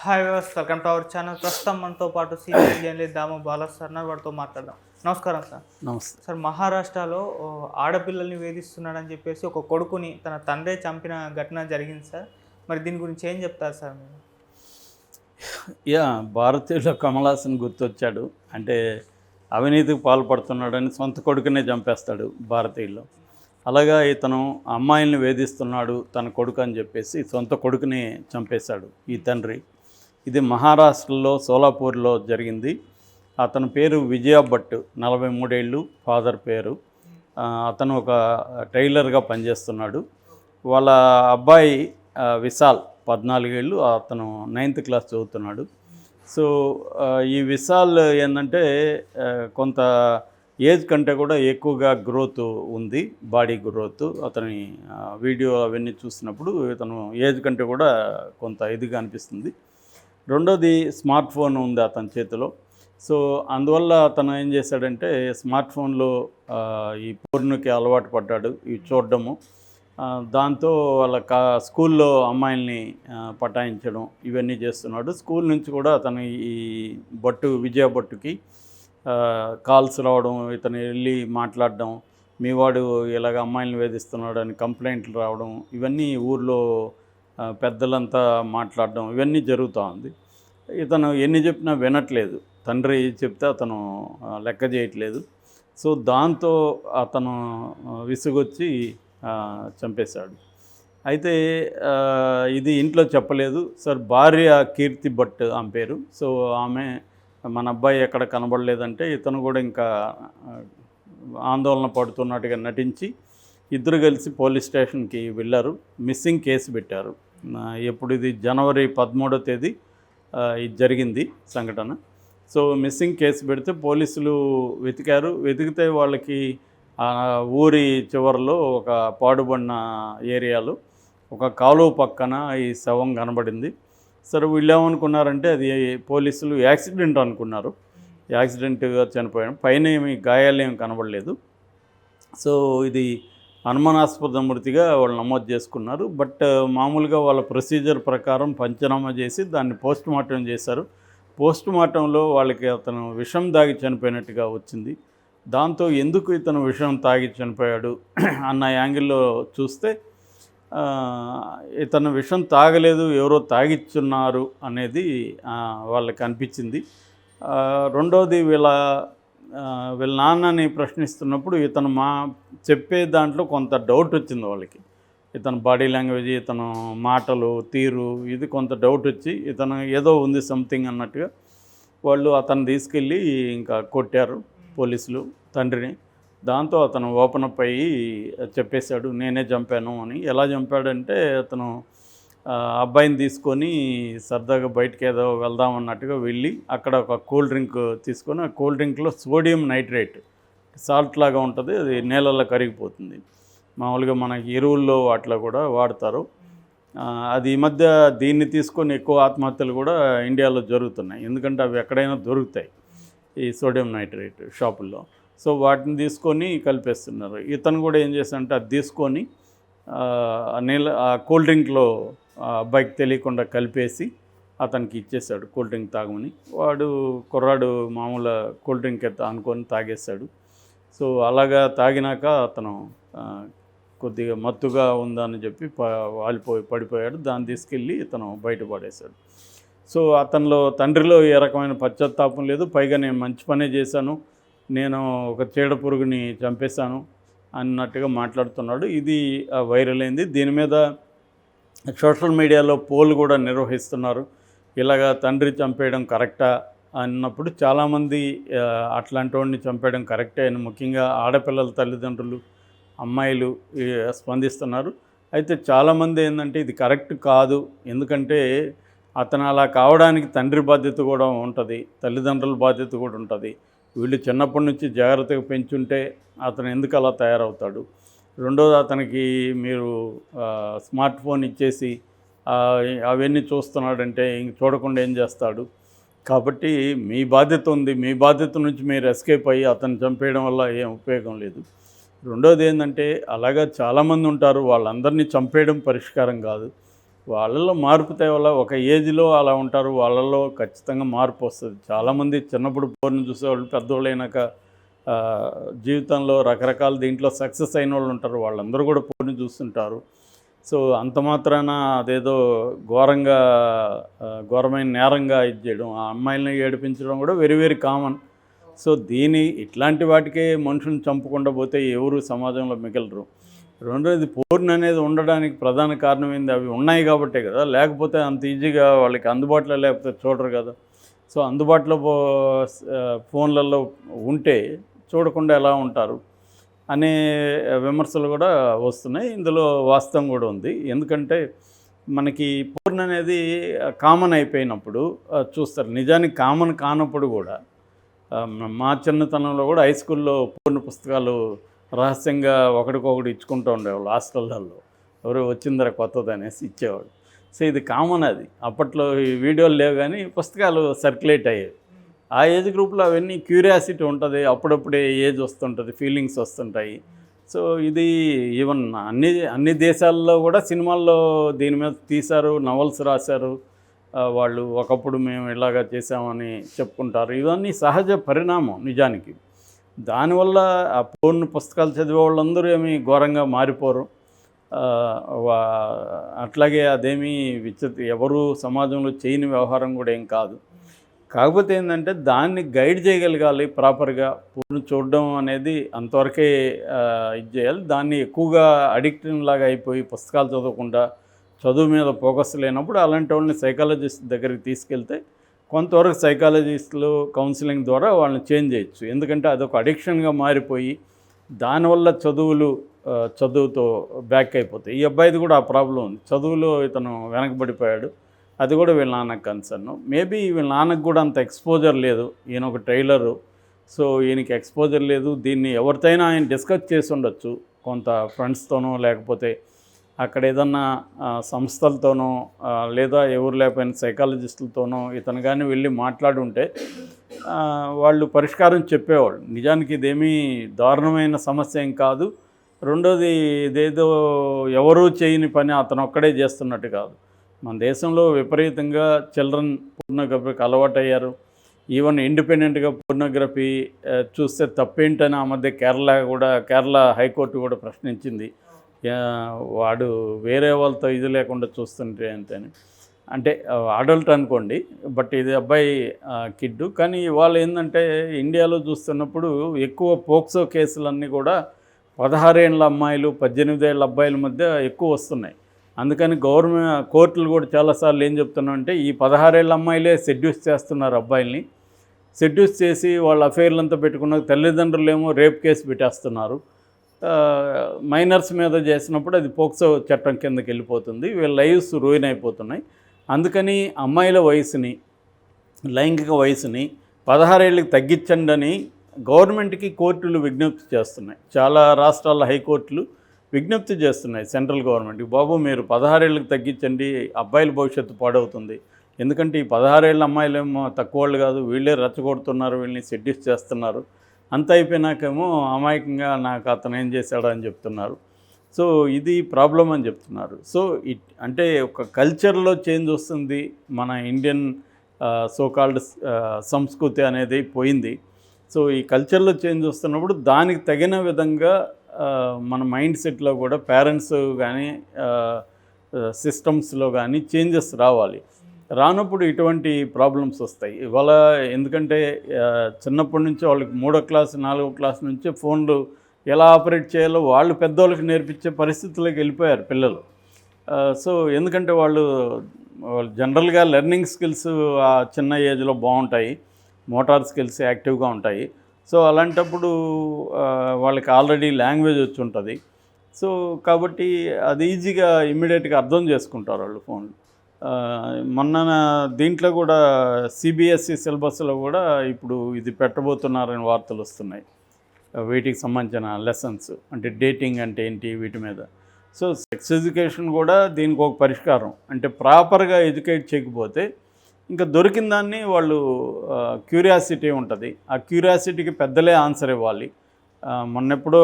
Hi viewers, welcome to our channel. ప్రస్తుతం మనతో పాటు సీనియర్ జర్నలిస్ట్ దాము బాలాస్ సార్ ఉన్నారు. వాడితో మాట్లాడదాం. నమస్కారం సార్. నమస్తే. సార్, మహారాష్ట్రలో ఆడపిల్లల్ని వేధిస్తున్నాడని చెప్పేసి ఒక కొడుకుని తన తండ్రే చంపిన ఘటన జరిగింది సార్. మరి దీని గురించి ఏం చెప్తారు సార్ మీరు? భారతీయుల కమల్ హాసన్ గుర్తొచ్చాడు. అంటే అవినీతికి పాల్పడుతున్నాడని సొంత కొడుకునే చంపేస్తాడు భారతీయుల్లో. అలాగా ఇతను అమ్మాయిల్ని వేధిస్తున్నాడు తన కొడుకు అని చెప్పేసి సొంత కొడుకుని చంపేశాడు ఈ తండ్రి. ఇది మహారాష్ట్రలో సోలాపూర్లో జరిగింది. అతని పేరు విజయ భట్, 43 ఏళ్ళు, ఫాదర్ పేరు. అతను ఒక టైలర్గా పనిచేస్తున్నాడు. వాళ్ళ అబ్బాయి విశాల్ 14 ఏళ్ళు, అతను 9th క్లాస్ చదువుతున్నాడు. సో ఈ విశాల్ ఏంటంటే కొంత ఏజ్ కంటే కూడా ఎక్కువగా గ్రోత్ ఉంది, బాడీ గ్రోత్. అతని వీడియో అవన్నీ చూసినప్పుడు ఇతను ఏజ్ కంటే కూడా కొంత ఇదిగా అనిపిస్తుంది. రెండోది, స్మార్ట్ ఫోన్ ఉంది అతని చేతిలో. సో అందువల్ల అతను ఏం చేశాడంటే స్మార్ట్ ఫోన్లో ఈ పోర్నుకి అలవాటు పడ్డాడు, ఇవి చూడడము. దాంతో వాళ్ళ స్కూల్లో అమ్మాయిల్ని పటాయించడం ఇవన్నీ చేస్తున్నాడు. స్కూల్ నుంచి కూడా అతను ఈ విజయ భట్టుకి కాల్స్ రావడం, ఇతను వెళ్ళి మాట్లాడడం, మీ వాడు ఇలాగ అమ్మాయిల్ని వేధిస్తున్నాడు అని కంప్లైంట్లు రావడం, ఇవన్నీ ఊర్లో పెద్దలంతా మాట్లాడడం, ఇవన్నీ జరుగుతూ ఉంది. ఇతను ఎన్ని చెప్పినా వినట్లేదు, తండ్రి చెప్తే అతను లెక్క చేయట్లేదు. సో దాంతో అతను విసుగొచ్చి చంపేశాడు. అయితే ఇది ఇంట్లో చెప్పలేదు సార్. భార్య కీర్తి భట్ ఆమె పేరు. సో ఆమె, మన అబ్బాయి ఎక్కడ కనబడలేదంటే ఇతను కూడా ఇంకా ఆందోళన పడుతున్నట్టుగా నటించి ఇద్దరు కలిసి పోలీస్ స్టేషన్కి వెళ్ళారు. మిస్సింగ్ కేసు పెట్టారు. ఎప్పుడు ఇది జనవరి 13వ తేదీ ఇది జరిగింది సంఘటన. సో మిస్సింగ్ కేసు పెడితే పోలీసులు వెతికితే వాళ్ళకి ఊరి చివరిలో ఒక పాడుబడిన ఏరియాలో ఒక కాలువ పక్కన ఈ శవం కనబడింది. సరే, వీళ్ళు ఏమనుకున్నారంటే అది పోలీసులు యాక్సిడెంట్ అనుకున్నారు, యాక్సిడెంట్గా చనిపోయాడు, పైన ఏమి గాయాలేమి కనబడలేదు. సో ఇది అనుమానాస్పద మృతిగా వాళ్ళు నమోదు చేసుకున్నారు. బట్ మామూలుగా వాళ్ళ ప్రొసీజర్ ప్రకారం పంచనామా చేసి దాన్ని పోస్ట్మార్టం చేశారు. పోస్ట్మార్టంలో వాళ్ళకి అతను విషం తాగి చనిపోయినట్టుగా వచ్చింది. దాంతో ఎందుకు ఇతను విషం తాగి చనిపోయాడు అన్న యాంగిల్లో చూస్తే ఇతను విషం తాగలేదు, ఎవరో తాగిచ్చున్నారు అనేది వాళ్ళకి అనిపించింది. రెండోది, వీళ్ళ నాన్నని ప్రశ్నిస్తున్నప్పుడు ఇతను చెప్పే దాంట్లో కొంత డౌట్ వచ్చింది వాళ్ళకి. ఇతను బాడీ లాంగ్వేజ్, ఇతను మాటలు తీరు, ఇది కొంత డౌట్ వచ్చి ఇతను ఏదో ఉంది సంథింగ్ అన్నట్టుగా వాళ్ళు అతను తీసుకెళ్ళి ఇంకా కొట్టారు పోలీసులు తండ్రిని. దాంతో అతను ఓపెన్ అప్ అయ్యి చెప్పేశాడు, నేనే చంపాను అని. ఎలా చంపాడంటే అతను అబ్బాయిని తీసుకొని సరదాగా బయటకు ఏదో వెళ్దామన్నట్టుగా వెళ్ళి అక్కడ ఒక కూల్ డ్రింక్ తీసుకొని, ఆ కూల్ డ్రింక్లో సోడియం నైట్రేట్, సాల్ట్ లాగా ఉంటుంది, అది నేలల్లో కరిగిపోతుంది. మామూలుగా మనకి ఎరువుల్లో వాటిలో కూడా వాడతారు. అది ఈ మధ్య దీన్ని తీసుకొని ఎక్కువ ఆత్మహత్యలు కూడా ఇండియాలో జరుగుతున్నాయి. ఎందుకంటే అవి ఎక్కడైనా దొరుకుతాయి ఈ సోడియం నైట్రేట్ షాపుల్లో. సో వాటిని తీసుకొని కలిపేస్తున్నారు. ఇతను కూడా ఏం చేశాడంటే అది తీసుకొని ఆ కూల్ డ్రింక్లో అబ్బాయికి తెలియకుండా కలిపేసి అతనికి ఇచ్చేశాడు కూల్ డ్రింక్ తాగమని. కుర్రాడు మామూలు కూల్ డ్రింక్ అనుకొని తాగేశాడు. సో అలాగా తాగినాక అతను కొద్దిగా మత్తుగా ఉందని చెప్పి పడిపోయాడు. దాన్ని తీసుకెళ్ళి ఇతను బయటపడేశాడు. సో అతనిలో, తండ్రిలో ఏ రకమైన పశ్చాత్తాపం లేదు. పైగా నేను మంచి పనే చేశాను, నేను ఒక చీడ పురుగుని చంపేశాను అన్నట్టుగా మాట్లాడుతున్నాడు. ఇది వైరల్ అయింది. దీని మీద సోషల్ మీడియాలో పోల్ కూడా నిర్వహిస్తున్నారు. ఇలాగా తండ్రి చంపేయడం కరెక్టా అన్నప్పుడు చాలామంది అట్లాంటి వాడిని చంపేయడం కరెక్టే అని, ముఖ్యంగా ఆడపిల్లల తల్లిదండ్రులు, అమ్మాయిలు స్పందిస్తున్నారు. అయితే చాలామంది ఏంటంటే ఇది కరెక్ట్ కాదు, ఎందుకంటే అతను అలా కావడానికి తండ్రి బాధ్యత కూడా ఉంటుంది, తల్లిదండ్రుల బాధ్యత కూడా ఉంటుంది. వీళ్ళు చిన్నప్పటి నుంచి జాగ్రత్తగా పెంచుంటే అతను ఎందుకు అలా తయారవుతాడు? రెండోది, అతనికి మీరు స్మార్ట్ ఫోన్ ఇచ్చేసి అవన్నీ చూస్తున్నాడంటే ఇంక చూడకుండా ఏం చేస్తాడు? కాబట్టి మీ బాధ్యత ఉంది, మీ బాధ్యత నుంచి మీరు ఎస్కేప్ అయ్యి అతను చంపేయడం వల్ల ఏం ఉపయోగం లేదు. రెండోది ఏంటంటే అలాగా చాలామంది ఉంటారు, వాళ్ళందరినీ చంపేయడం పరిష్కారం కాదు. వాళ్ళలో మార్పు తేవాల. ఒక ఏజ్లో అలా ఉంటారు, వాళ్ళలో ఖచ్చితంగా మార్పు వస్తుంది. చాలామంది చిన్నప్పుడు పోర్న్ చూసేవాళ్ళు పెద్దోళ్ళు అయినాక జీవితంలో రకరకాల దీంట్లో సక్సెస్ అయిన వాళ్ళు ఉంటారు, వాళ్ళందరూ కూడా పోర్న్ చూస్తుంటారు. సో అంత మాత్రాన అదేదో ఘోరంగా ఘోరమైన నేరంగా ఇది చేయడం, ఆ అమ్మాయిలని ఏడిపించడం కూడా వెరీ వెరీ కామన్. సో ఇట్లాంటి వాటికే మనుషులను చంపకుండా పోతే ఎవరు సమాజంలో మిగలరు. రెండోది పోర్న్ అనేది ఉండడానికి ప్రధాన కారణం ఏంది, అవి ఉన్నాయి కాబట్టే కదా, లేకపోతే అంత ఈజీగా వాళ్ళకి అందుబాటులో లేకపోతే చూడరు కదా. సో అందుబాటులో ఫోన్లలో ఉంటే చూడకుండా ఎలా ఉంటారు అనే విమర్శలు కూడా వస్తున్నాయి. ఇందులో వాస్తవం కూడా ఉంది. ఎందుకంటే మనకి పోర్న్ అనేది కామన్ అయిపోయినప్పుడు చూస్తారు. నిజానికి కామన్ కానప్పుడు కూడా మా చిన్నతనంలో కూడా హై స్కూల్లో పోర్న్ పుస్తకాలు రహస్యంగా ఒకడికొకటి ఇచ్చుకుంటూ ఉండేవాళ్ళు హాస్టళ్ళల్లో. ఎవరో వచ్చిందర కొత్తది అనేసి ఇచ్చేవాడు. సో ఇది కామన్. అది అప్పట్లో ఈ వీడియోలు లేవు కానీ పుస్తకాలు సర్క్యులేట్ అయ్యేవి. ఆ ఏజ్ గ్రూప్లో అవన్నీ క్యూరియాసిటీ ఉంటుంది, అప్పుడప్పుడే ఏజ్ వస్తుంటుంది, ఫీలింగ్స్ వస్తుంటాయి. సో ఇది ఈవెన్ అన్ని దేశాల్లో కూడా సినిమాల్లో దీని మీద తీశారు, నవల్స్ రాశారు. వాళ్ళు ఒకప్పుడు మేము ఇలాగా చేసామని చెప్పుకుంటారు. ఇవన్నీ సహజ పరిణామం నిజానికి. దానివల్ల ఆ పోర్న్ పుస్తకాలు చదివే వాళ్ళందరూ ఏమీ ఘోరంగా మారిపోరు. అట్లాగే అదేమీ ఎవరు సమాజంలో చేయని వ్యవహారం కూడా ఏం కాదు. కాకపోతే ఏంటంటే దాన్ని గైడ్ చేయగలగాలి ప్రాపర్గా. పోర్న్ చూడడం అనేది అంతవరకే ఇది చేయాలి. దాన్ని ఎక్కువగా అడిక్షన్ లాగా అయిపోయి పుస్తకాలు చదవకుండా చదువు మీద ఫోకస్ లేనప్పుడు అలాంటి వాళ్ళని సైకాలజిస్ట్ దగ్గరికి తీసుకెళ్తే కొంతవరకు సైకాలజిస్టులు కౌన్సిలింగ్ ద్వారా వాళ్ళని చేంజ్ చేయొచ్చు. ఎందుకంటే అదొక అడిక్షన్గా మారిపోయి దానివల్ల చదువుతో బ్యాక్ అయిపోతాయి. ఈ అబ్బాయిది కూడా ఆ ప్రాబ్లం ఉంది. చదువులో ఇతను వెనకబడిపోయాడు. అది కూడా వీళ్ళ నాన్నకు కన్సర్న్. మేబీ వీళ్ళ నాన్నకు కూడా అంత ఎక్స్పోజర్ లేదు. ఈయన ఒక ట్రైలరు, సో ఈయనకి ఎక్స్పోజర్ లేదు. దీన్ని ఎవరితోనైనా ఆయన డిస్కస్ చేసి ఉండొచ్చు, కొంత ఫ్రెండ్స్తోనో లేకపోతే అక్కడ ఏదన్నా సంస్థలతోనో లేదా ఎవరు లేకపోయిన సైకాలజిస్టులతోనో ఇతను కానీ వెళ్ళి మాట్లాడి ఉంటే వాళ్ళు పరిష్కారం చెప్పేవాళ్ళు. నిజానికి ఇదేమీ దారుణమైన సమస్య ఏం కాదు. రెండోది ఇదేదో ఎవరూ చేయని పని అతను ఒక్కడే చేస్తున్నట్టు కాదు. మన దేశంలో విపరీతంగా చిల్డ్రన్ పోర్నోగ్రఫీకి అలవాటయ్యారు. ఈవెన్ ఇండిపెండెంట్గా పోర్నోగ్రఫీ చూస్తే తప్పేంటని ఆ మధ్య కేరళ హైకోర్టు కూడా ప్రశ్నించింది. వాడు వేరే వాళ్ళతో ఇది లేకుండా చూస్తుంటే అంతేని. అంటే అడల్ట్ అనుకోండి, బట్ ఇది అబ్బాయి కిడ్డు. కానీ వాళ్ళు ఏంటంటే ఇండియాలో చూస్తున్నప్పుడు ఎక్కువ పోక్సో కేసులన్నీ కూడా 16 ఏళ్ళ అమ్మాయిలు 18 ఏళ్ళ అబ్బాయిల మధ్య ఎక్కువ వస్తున్నాయి. అందుకని కోర్టులు కూడా చాలాసార్లు ఏం చెప్తున్నారంటే ఈ 16 ఏళ్ళ అమ్మాయిలే సెడ్యూస్ చేస్తున్నారు అబ్బాయిల్ని. సెడ్యూస్ చేసి వాళ్ళ అఫైర్లంతా పెట్టుకున్న తల్లిదండ్రులు ఏమో రేప్ కేసు పెట్టేస్తున్నారు. మైనర్స్ మీద చేసినప్పుడు అది పోక్సో చట్టం కిందకి వెళ్ళిపోతుంది. వీళ్ళ లైవ్స్ రూయిన్ అయిపోతున్నాయి. అందుకని అమ్మాయిల వయసుని, లైంగిక వయసుని 16 ఏళ్ళకి తగ్గించండి అని గవర్నమెంట్కి కోర్టులు విజ్ఞప్తి చేస్తున్నాయి. చాలా రాష్ట్రాల హైకోర్టులు విజ్ఞప్తి చేస్తున్నాయి సెంట్రల్ గవర్నమెంట్కి, బాబు మీరు 16 ఏళ్ళకి తగ్గించండి, అబ్బాయిల భవిష్యత్తు పాడవుతుంది. ఎందుకంటే ఈ 16 ఏళ్ళ అమ్మాయిలేమో తక్కువ వాళ్ళు కాదు, వీళ్ళే రెచ్చగొడుతున్నారు, వీళ్ళని సెడ్యూస్ చేస్తున్నారు. అంత అయిపోయినాకేమో అమాయకంగా నాకు అతను ఏం చేశాడు అని చెప్తున్నారు. సో ఇది ప్రాబ్లం అని చెప్తున్నారు. సో అంటే ఒక కల్చర్లో చేంజ్ వస్తుంది. మన ఇండియన్ సోకాల్డ్ సంస్కృతి అనేది పోయింది. సో ఈ కల్చర్లో చేంజ్ వస్తున్నప్పుడు దానికి తగిన విధంగా మన మైండ్ సెట్లో కూడా పేరెంట్స్ కానీ సిస్టమ్స్లో కానీ చేంజెస్ రావాలి. రానప్పుడు ఇటువంటి ప్రాబ్లమ్స్ వస్తాయి. ఇవాళ ఎందుకంటే చిన్నప్పటి నుంచి వాళ్ళకి 3వ క్లాస్ 4వ క్లాస్ నుంచే ఫోన్లు ఎలా ఆపరేట్ చేయాలో వాళ్ళు పెద్దోళ్ళకి నేర్పించే పరిస్థితుల్లోకి వెళ్ళిపోయారు పిల్లలు. సో ఎందుకంటే వాళ్ళు జనరల్గా లెర్నింగ్ స్కిల్స్ ఆ చిన్న ఏజ్లో బాగుంటాయి, మోటార్ స్కిల్స్ యాక్టివ్గా ఉంటాయి. సో అలాంటప్పుడు వాళ్ళకి ఆల్రెడీ లాంగ్వేజ్ వచ్చి ఉంటుంది. సో కాబట్టి అది ఈజీగా ఇమ్మీడియట్గా అర్థం చేసుకుంటారు వాళ్ళు ఫోన్లు. మొన్న దీంట్లో కూడా సిబిఎస్ఈ సిలబస్లో కూడా ఇప్పుడు ఇది పెట్టబోతున్నారని వార్తలు వస్తున్నాయి. వీటికి సంబంధించిన లెసన్స్ అంటే డేటింగ్ అంటే ఏంటి వీటి మీద. సో సెక్స్ ఎడ్యుకేషన్ కూడా దీనికి ఒక పరిష్కారం. అంటే ప్రాపర్గా ఎడ్యుకేట్ చేయకపోతే ఇంకా దొరికిన దాన్ని వాళ్ళు క్యూరియాసిటీ ఉంటుంది, ఆ క్యూరియాసిటీకి పెద్దలే ఆన్సర్ ఇవ్వాలి. మొన్నెప్పుడో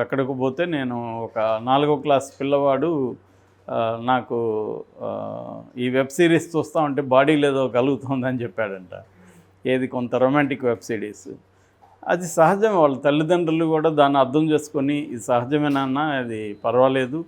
ఎక్కడికి పోతే నేను ఒక 4వ క్లాస్ పిల్లవాడు నాకు ఈ వెబ్ సిరీస్ చూస్తూ ఉంటే బాడీలో ఏదో కలుగుతుందని చెప్పాడంట. ఏది కొంత రొమాంటిక్ వెబ్ సిరీస్. అది సహజం. వాళ్ళ తల్లిదండ్రులు కూడా దాన్ని అర్థం చేసుకొని ఇది సహజమేనన్నా, అది పర్వాలేదు,